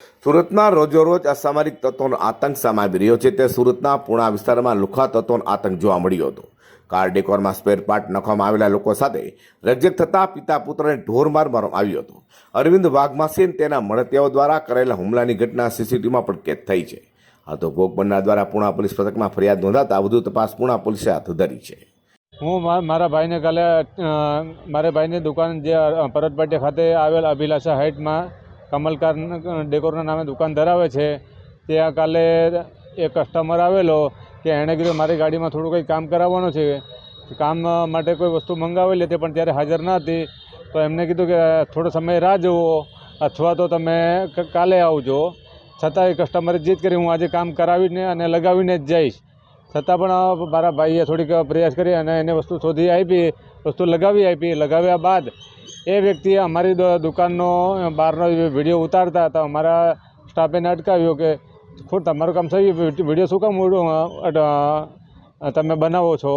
સુરતમાં રોજોરોજ અસામરિક તત્વોનો આતંક સામે આવી રહ્યો છે. તે સુરતના પૂણા વિસ્તારમાં લુખ્ખા તત્વોનો આતંક જોવા મળ્યો હતો. કાર ડેકોરમાં સ્પેર પાર્ટ નખવામાં આવેલા લોકો સાથે રકઝક થતાં પિતા પુત્રને ઢોરમાર મારવામાં આવ્યો હતો. અરવિંદ વાઘમાસી તેના મળતિયાઓ દ્વારા કરેલા હુમલાની ઘટના સીસીટીવીમાં પણ કેદ થઈ છે. આ તો ભોગ બનનાર દ્વારા પૂણા પોલીસ મથકમાં ફરિયાદ નોંધાતા વધુ તપાસ પૂણા પોલીસે હાથ ધરી છે. હું મારા ભાઈને કાલે મારા ભાઈની દુકાન જે પરતપાટી ખાતે આવેલ અભિલાષા હાઇટમાં કમલકાર ડેકોરના નામે દુકાન ધરાવે છે. ત્યાં કાલે એક કસ્ટમર આવેલો કે એણે કીધું મારી ગાડીમાં થોડું કંઈ કામ કરાવવાનું છે, કામ માટે કોઈ વસ્તુ મંગાવેલી હતી પણ ત્યારે હાજર ન હતી. તો એમને કીધું કે થોડો સમય રાહ જુઓ અથવા તો તમે કાલે આવજો. છતાં એ કસ્ટમરે જીદ કરી હું આજે કામ કરાવીને અને લગાવીને જ જઈશ. છતાં પણ મારા ભાઈએ થોડીક પ્રયાસ કરી અને એને વસ્તુ શોધી આપી, વસ્તુ લગાવી આપી. લગાવ્યા બાદ એ વ્યક્તિએ અમારી દુકાનનો બહારનો વિડીયો ઉતારતા હતા. અમારા સ્ટાફેને અટકાવ્યો કે ખુદ તમારું કામ થઈ વિડીયો શું કામ તમે બનાવો છો.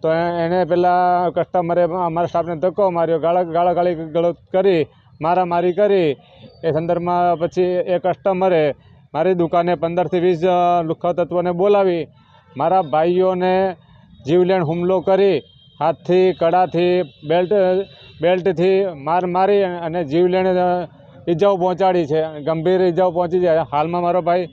તો એને પહેલાં કસ્ટમરે અમારા સ્ટાફને ધક્કો માર્યો, ગાળાગાળી ગળોત કરી, મારામારી કરી. એ સંદર્ભમાં પછી એ કસ્ટમરે મારી દુકાને 15થી 20 લુખ્ખા તત્વોને બોલાવી મારા ભાઈઓને જીવલેણ હુમલો કરી હાથથી, કડાથી, બેલ્ટથી મારી અને જીવલેણ ઈજાઓ પહોંચાડી છે. ગંભીર ઈજાઓ પહોંચી છે. હાલમાં મારો ભાઈ